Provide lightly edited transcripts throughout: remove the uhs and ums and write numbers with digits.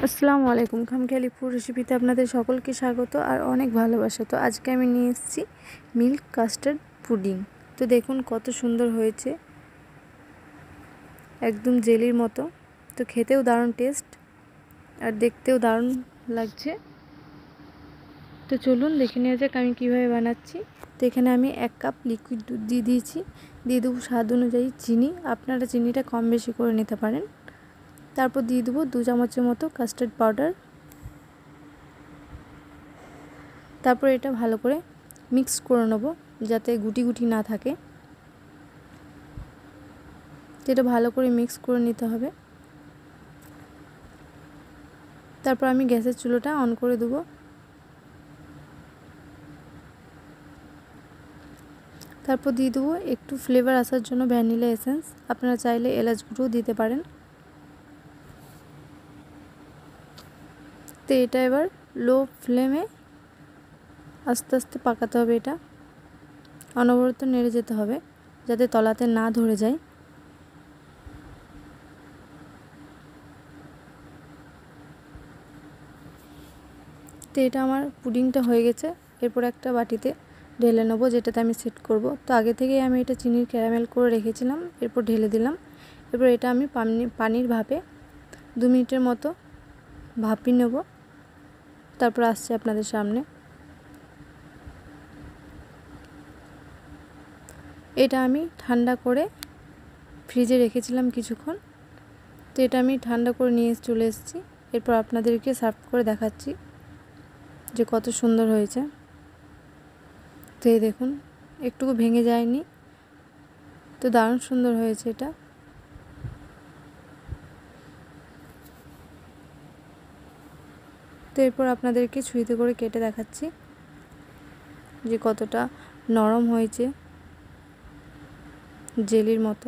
আসসালামু আলাইকুম। খামখেয়ালি ফুড রেসিপিতে আপনাদের সকলকে স্বাগত আর অনেক ভালোবাসা। তো আজকে আমি নিয়ে এসেছি মিল্ক কাস্টার্ড পুডিং। তো দেখুন কত সুন্দর হয়েছে, একদম জেলির মতো। তো খেতেও দারুণ টেস্ট আর দেখতেও দারুণ লাগছে। তো চলুন দেখে নেওয়া যাক আমি কীভাবে বানাচ্ছি। তো এখানে আমি 1 কাপ লিকুইড দুধ দিয়ে দিয়েছি। দিয়ে দেবো স্বাদ অনুযায়ী চিনি, আপনারা চিনিটা কম বেশি করে নিতে পারেন। তারপর দিয়ে দেবো 2 চামচের মতো কাস্টার্ড পাউডার। তারপর এটা ভালো করে মিক্স করে নেব যাতে গুটি গুটি না থাকে। এটা ভালো করে মিক্স করে নিতে হবে। তারপর আমি গ্যাসের চুলোটা অন করে দেব। তারপর দিয়ে দেবো একটু ফ্লেভার আসার জন্য ভ্যানিলা এসেন্স, আপনারা চাইলে এলাচ গুঁড়ো দিতে পারেন। তো এটা এবার লো ফ্লেমে আস্তে আস্তে পাকাতে হবে। এটা অনবরত নেড়ে যেতে হবে যাতে তলাতে না ধরে যায়। তো এটা আমার পুডিংটা হয়ে গেছে। এরপর একটা বাটিতে ঢেলে নেব, যেটাতে আমি সেট করব। তো আগে থেকেই আমি এটা চিনির ক্যারামেল করে রেখেছিলাম, এরপর ঢেলে দিলাম। এরপর এটা আমি পানির ভাপে 2 মিনিটের মতো ভাপিয়ে নেব। তারপর আসছে আপনাদের সামনে। এটা আমি ঠান্ডা করে ফ্রিজে রেখেছিলাম কিছুক্ষণ। তো এটা আমি ঠান্ডা করে নিয়ে চলে এসেছি। এরপর আপনাদেরকে সার্ভ করে দেখাচ্ছি যে কত সুন্দর হয়েছে। তো এই দেখুন একটুকু ভেঙে যায়নি, তো দারুণ সুন্দর হয়েছে এটা। তো এরপর আপনাদেরকে ছুরিতে করে কেটে দেখাচ্ছি যে কতটা নরম হয়েছে, জেলির মতো।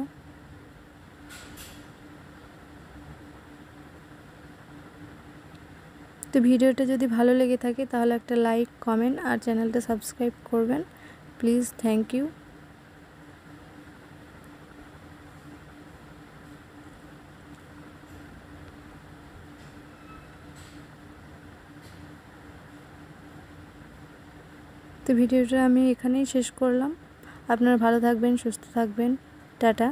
তো ভিডিওটা যদি ভালো লেগে থাকে তাহলে একটা লাইক, কমেন্ট আর চ্যানেলটা সাবস্ক্রাইব করবেন প্লিজ। Thank you. তো ভিডিওটা আমি এখানেই শেষ করলাম। আপনারা ভালো থাকবেন, সুস্থ থাকবেন। টাটা।